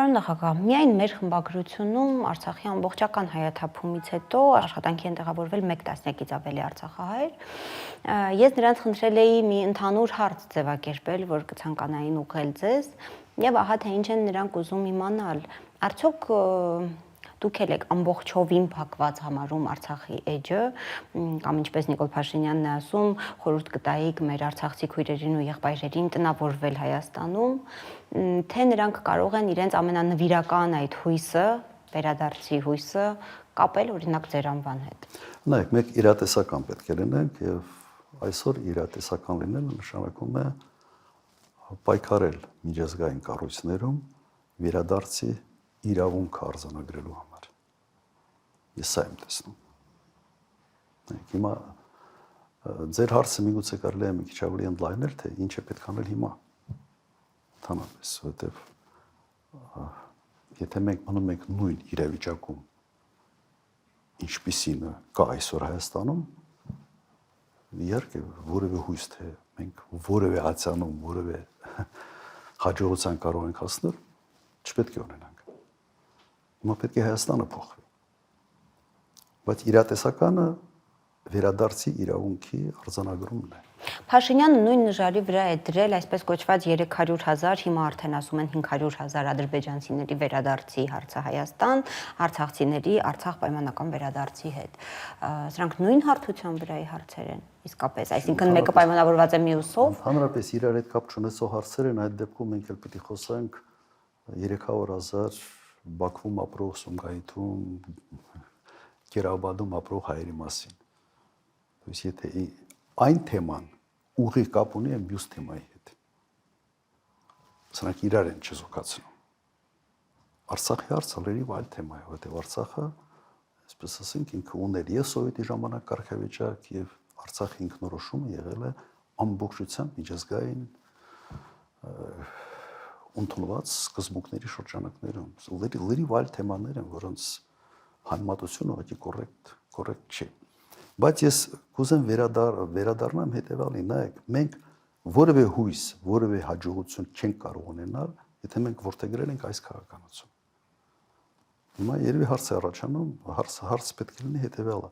Պարոն նախագահ, միայն մեր խմբագրությունում Արցախի ամբողջական հայաթափումից հետո աշխատանքի են տեղավորվել 1 տասնյակից ավելի արցախահայեր։ Ես նրանց խնդրել էի մի ընդհանուր հարց ձևակերպել, որ կցանկանային ուղղել ձեզ, եւ ահա թե ինչ են նրանք ուզում իմանալ։ Արդյոք դուք եք ամբողջովին փակված համարում Արցախի էջը, կամ ինչպես Նիկոլ Փաշինյանն է ասում, խորհուրդ կտայիք մեր արցախցի քույրերին ու եղբայրերին տնավորվել Հայաստանում, թե նրանք կարող են իրենց ամենանվիրական այդ հույսը, վերադարձի հույսը կապել օրինակ ձեր անվան հետ։ Նայեք, մենք իրատեսական պետք է լինենք եւ այսօր իրատեսական լինելը նշանակում է պայքարել միջազգային կառույցներում վերադարձի իրավունքը արձանագրելու համար։ Ես սա եմ տեսնում։ Հիմա ձեր հարցը միգուցե կարելի է մի քիչ ավելի ընդլայնել, թե ինչ է պետք անել հիմա։ Ընդհանրապես, որովհետև եթե մենք մնում ենք նույն իրավիճակում, ինչպիսին կա այսօր Հայաստանում, իհարկե որևէ հույս թե մենք որևէ ացանում, որևէ հաջողության կարող ենք հասնել, չպետք է ունենանք։ Հիմա պետք է Հայաստանը փոխվի։ Բայց իրատեսականը վերադարձի իրավունքի արձանագրումն է։ Փաշինյանը նույն նժարի վրա է դրել այսպես կոչված 300,000, հիմա արդեն ասում են 500,000 ադրբեջանցիների վերադարձի հարցը Հայաստան, արցախցիների Արցախ պայմանական վերադարձի հետ։ Սրանք նույն հարթության վրայի հարցեր են իսկապես, այսինքն մեկը պայմանավորված է մյուսով։ Հանրապես իրար հետ կապ չունեցող հարցեր են, այդ դեպքում մենք էլ պետք է խոսենք 300,000 Բաքվում ապրող, Սումգայիթում, Կերաբադում ապրող հայերի մասին։ Իսկ եթե այն թեման ուղիղ կապ ունի այն մյուս թեմայի հետ։ Սրանք իրար են չզուգացնում։ Արցախի հարցը լրիվ այլ թեմա է, որովհետև Արցախը, այսպես ասենք, ինքը ուներ եւ սովետի ժամանակ կարգավիճակ եւ Արցախի ինքնորոշումը եղել է ամբողջությամբ միջազգային ընդունված սկզբունքների շրջանակներում։ Լրիվ այլ թեմաներ են, որոնց համեմատությունը ուղղակի կոռեկտ չի։ Բայց ես կուզեմ վերադառնամ հետևյալին, նայեք, մենք որևէ հույս, որևէ հաջողություն չենք կարող ունենալ, եթե մենք որդեգրել ենք այս քաղաքականություն։ Հիմա երևի հարց է առաջանում, հարց պետք է լինի հետևյալը։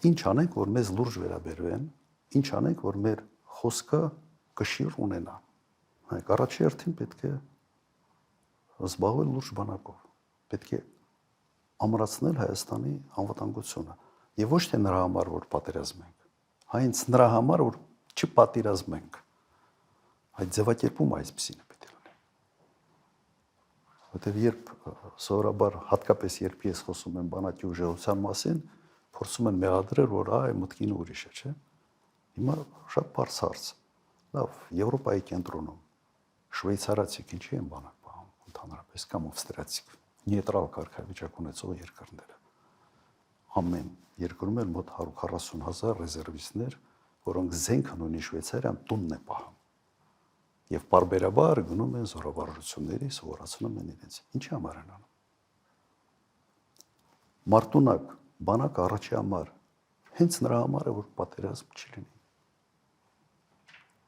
Ինչ անենք, որ մեզ լուրջ վերաբերվեն, ինչ անենք, որ մեր խոսքը կշիռ ունենա։ Նայեք, առաջի հերթին պետք է զբաղվել լուրջ բանակով։ Պետք է ամրացնել Հայաստանի անվտանգությունը եւ ոչ թե նրա համար, որ պատերազմենք, հենց նրա համար, որ չպատերազմենք։ Այդ ձևակերպումը այսպեսին է պետք է լինի։ Որտեւ երբ սովորաբար հատկապես երբ ես խոսում եմ բանակի ուժեղության մասին, փորձում են մեղադրել, որ այ մտքին ուրիշ է, չէ՞։ Հիմա շատ բարձ հարց։ Լավ, Եվրոպայի կենտրոնում շվեյցարացիք ինչի են բանակ պահում, ընդհանրապես կամ ավստրիացիք, նեյտրալ կարգավիճակ ունեցող երկրները։ Ամեն երկրում էլ մոտ 140,000 ռեզերվիստներ, որոնք զենքն ունի Շվեյցարիան, տունն է պահում։ Եվ պարբերաբար գնում են զորավարժությունների, սովորացնում են իրենց։ Ինչի համար են անում։ Մարտունակ բանակ առաջի համար, հենց նրա համար է, որ պատերազմ չլինի։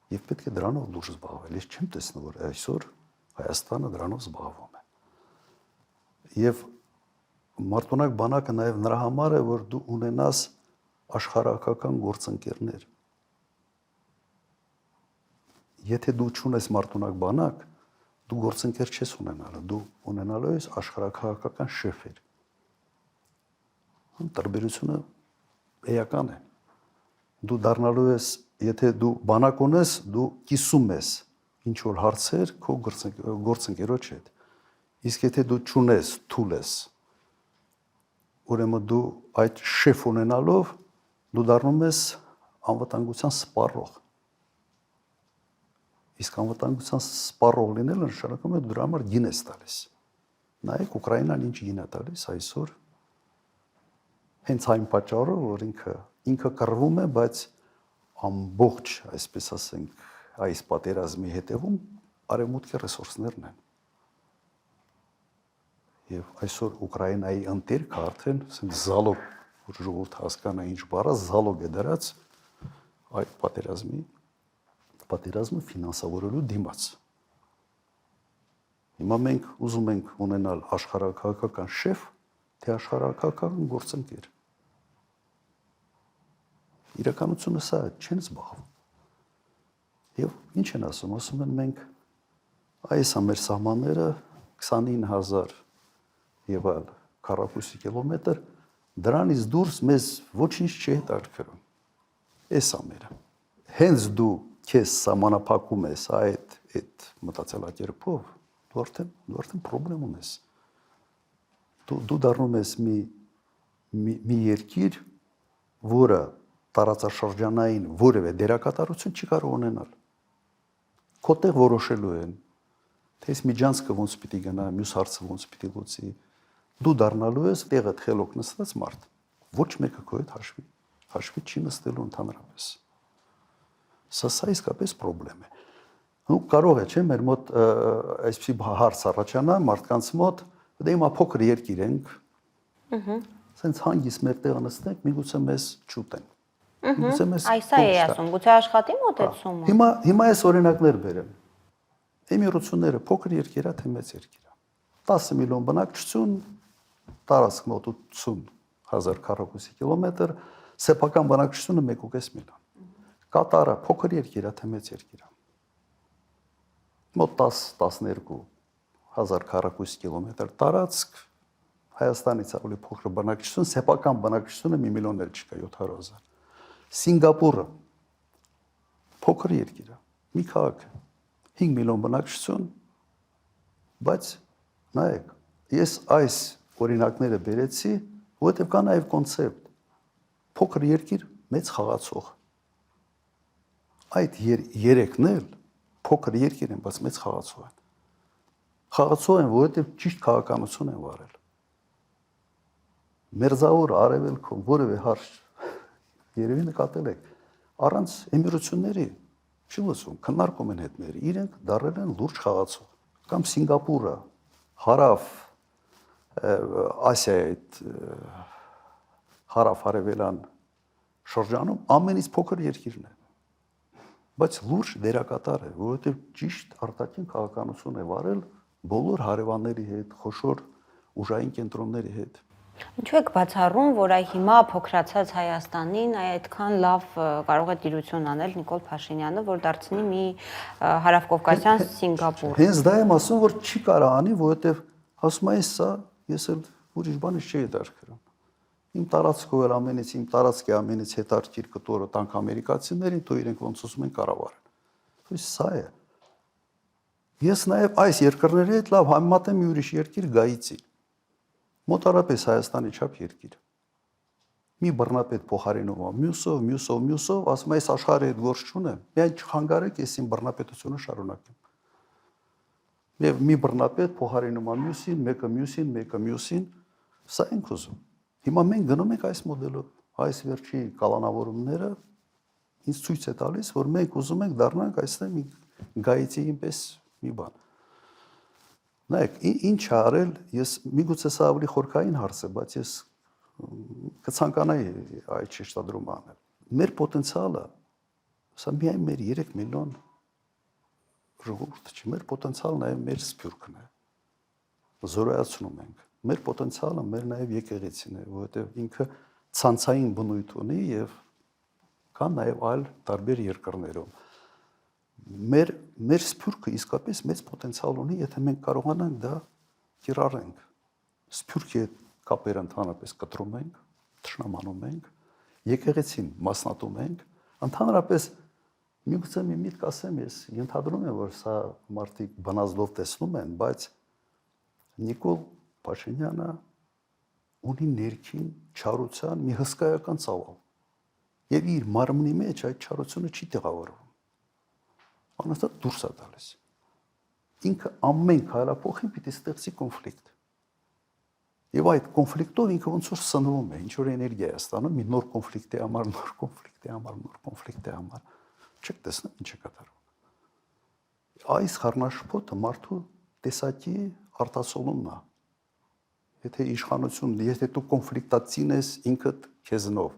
Եվ պետք է դրանով լուրջ զբաղվել։ Ես չեմ տեսնում, որ այսօր Հայաստանը դրանով զբաղվում է։ Եվ մարտունակ բանակը նաև նրա համար է, որ դու ունենաս աշխարհակական գործընկերներ։ Եթե դու չունես մարտունակ բանակ, դու գործընկեր չես ունենալու, դու ունենալու ես աշխարհակական շեֆեր։ Տարբերությունը էական է։ Դու դառնալու ես, եթե դու բանակ ունես, դու կիսում ես ինչ որ հարցեր քո գործընկերոջ հետ։ Իսկ եթե դու չունես, թույլ ես, ուրեմն դու այդ շեֆ ունենալով դու դառնում ես անվտանգության սպառող։ Իսկ անվտանգության սպառող լինելը նշանակում է դրա համար գին ես տալիս։ Նայեք Ուկրաինան ինչ գին է տալիս այսօր։ Հենց այն պատճառով, որ ինքը կռվում է, բայց ամբողջ, այսպես ասենք, այս պատերազմի հետևում արևմուտքի ռեսուրսներն են։ Եվ այսօր Ուկրաինայի ընտերքը արդեն զալոգ, որ ժողովուրդ հասկանա ինչ բառը, զալոգ է դրած այդ պատերազմը ֆինանսավորելու դիմաց։ Հիմա մենք ուզում ենք ունենալ աշխարհակահաղական շեֆ, թե աշխարհակահաղական գործընկեր։ Իրականությունը սա է, չեն զբաղվում։ Եվ ինչ են ասում, ասում են մենք այս ամեր սահմանները 29000 եւ այլ քառակուսի կիլոմետր, դրանից դուրս մեզ ոչինչ չի հետաքրքրում։ Այս ամերը։ Հենց դու քեզ սահմանափակում ես այդ մտածելակերպով, դու արդեն խնդրեմ ունես։ Դու դառնում ես մի երկիր, որը տարածաշրջանային որևէ դերակատարություն չի կարող ունենալ։ Քոտեղ որոշելու են, թե այս միջանցքը ոնց պիտի գնա, մյուս հարցը ոնց պիտի լուծի։ Դու դառնալու ես տեղը խելոք նստած մարդ։ Ոչ մեկը քո հետ հաշվի չի նստելու ընդհանրապես։ Սա իսկապես խնդրեմ է։ Ու կարող է, չէ՞, մեր մոտ այսպիսի հարց առաջանա մարդկանց մոտ, դե հիմա փոքր երկիր ենք։ Սենց հանգիստ մեր տեղը նստենք, միգուցե մեզ չուտեն։ Միգուցե մեզ Այսա է ասում, գուցե աշխատի մոտեցումը։ Հիմա այս օրինակներ բերեմ։ Էմիրությունները փոքր երկիր է, թե մեծ երկիր է։ 10 միլիոն բնակչություն, տարածք մոտ 80000 քառակուսի կիլոմետր, սեփական բնակչությունը 1.5 միլիոն։ Կատարը փոքր երկիր է, թե մեծ երկիր է։ Մոտ 10-12000 քառակուսի կիլոմետր տարածք, Հայաստանից ավելի փոքր բնակչություն, սեփական բնակչությունը 1 միլիոն էլ չկա, 700,000։ Սինգապուրը փոքր երկիր է, մի քաղաք, 5 միլիոն բնակչություն, բայց նայեք, ես այս օրինակները բերեցի, որովհետև կա նաև կոնցեպտ փոքր երկիր, մեծ խաղացող։ Այդ երեքն էլ փոքր երկիր են, բայց մեծ խաղացող են։ Խաղացող են, որովհետև ճիշտ քաղաքականություն են վարել։ Մերձավոր արևելքում որևէ հարց երևի նկատել եք, առանց էմիրությունների չի լսում, քննարկում են հետները, իրենք դառել են լուրջ խաղացող։ Կամ Սինգապուրը, հարավ Ասիայի այդ հարավ-արևելյան շրջանում ամենից փոքր երկիրն է։ Բայց լուրջ դերակատար է, որովհետև ճիշտ արտաքին քաղաքականություն է վարել բոլոր հարևանների հետ, խոշոր ուժային կենտրոնների հետ։ Ինչու եք բացառում, որ հիմա փոքրացած Հայաստանին այդքան լավ կարող է տիրություն անել Նիկոլ Փաշինյանը, որ դարձնի մի հարավկովկասյան Սինգապուր։ Հենց դա եմ ասում, որ չի կարող անի, որովհետև ասում եմ, սա ես էլ ուրիշ բանից չի հետաքրքրում։ Իմ տարածքով էլ ամենից, իմ տարածքի ամենից հետաքրքիր կտորը տանք ամերիկացիներին, թող իրենք ոնց ուզում են կառավարեն։ Իսկ սա է։ Ես նաև այս երկրների հետ լավ համեմատեմ մի ուրիշ երկիր Գայիցի։ Մոտարապես Հայաստանի չափ երկիր։ Մի բռնապետ փոխարինում է մյուսով, ասում է, այս աշխարհի հետ գործ չունեմ, միայն չխանգարեք, ես իմ բռնապետությունը շարունակեմ։ Եվ մի բռնապետ փոխարինում է մյուսին, մեկը մյուսին, սա ենք ուզում։ Հիմա մենք գնում ենք այս մոդելով, այս վերջի կալանավորումները ինձ ցույց է տալիս, որ մենք ուզում ենք դառնանք այստեղ մի Գայիցի պես մի բան։ Նայեք, ինչ արել, ես միգուցե սա ավելի խորքային հարց է, բայց ես կցանկանայի այդ շեշտադրումը անել։ Մեր պոտենցիալը, սա միայն մեր 3 միլիոն ժողովուրդը չի, մեր պոտենցիալը նաև մեր սփյուռքն է։ Զորայացնում ենք։ Մեր պոտենցիալը մեր նաև եկեղեցին է, որովհետև ինքը ցանցային բնույթ ունի եւ կան նաև այլ տարբեր երկրներում։ Մեր սփյուռքը իսկապես մեծ պոտենցիալ ունի, եթե մենք կարողանանք դա կիրառենք։ Սփյուռքի հետ կապերը ընդհանրապես կտրում ենք, թշնամանում ենք, եկեղեցին մասնատում ենք, ընդհանրապես միգուցե մի միտք ասեմ, ես ենթադրում եմ, որ սա մարդիկ բնազդով տեսնում են, բայց Նիկոլ Փաշինյանը ունի ներքին չարության մի հսկայական ծավալ։ Եվ իր մարմնի մեջ այդ չարությունը չի տեղավորվում։ Անընդհատ դուրս է տալիս։ Ինքը ամեն քայլափոխին պիտի ստեղծի կոնֆլիկտ։ Եվ այդ կոնֆլիկտով ինքը ոնց որ սնվում է, ինչ որ էներգիա է ստանում, մի նոր կոնֆլիկտի համար։ Չեք տեսնում ինչ է կատարվում։ Այս խառնաշփոթը մարդու տեսակի արտասովումն է։ Եթե իշխանություն, եթե դու կոնֆլիկտացին ես ինքդ քեզնով,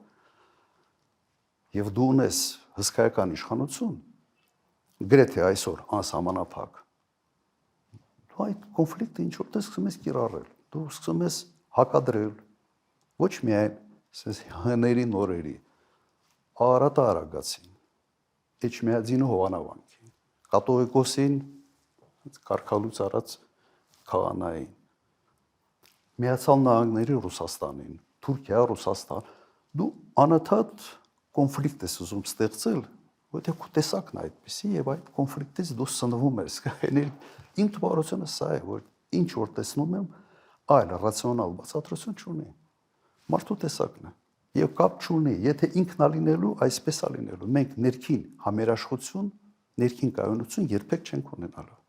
եւ դու ունես հսկայական իշխանություն, գրեթե այսօր անսահմանափակ, այդ կոնֆլիկտը ինչ որտեղ սկսում ես կիրառել։ Դու սկսում ես հակադրել ոչ միայն ասես հների նորերի, Արարատը Արագացին, Էջմիածինը Հովանավանքին, Կաթողիկոսին Կարքալուց արած քահանային, Միացյալ Նահանգների Ռուսաստանին, Թուրքիա, Ռուսաստան, դու անընդհատ կոնֆլիկտ ես ուզում ստեղծել, որտեղ քո տեսակն է այդպեսի եւ այդ կոնֆլիկտից դու սնվում ես, իմ տպավորությունը սա է, որ ինչ որ տեսնում եմ, այլ ռացիոնալ բացատրություն չունի։ Մարդու տեսակն է եւ կապ չունի, եթե ինքն ալինելու, այսպես ալինելու։ Մենք ներքին համերաշխություն, ներքին կայունություն երբեք չենք ունենալու։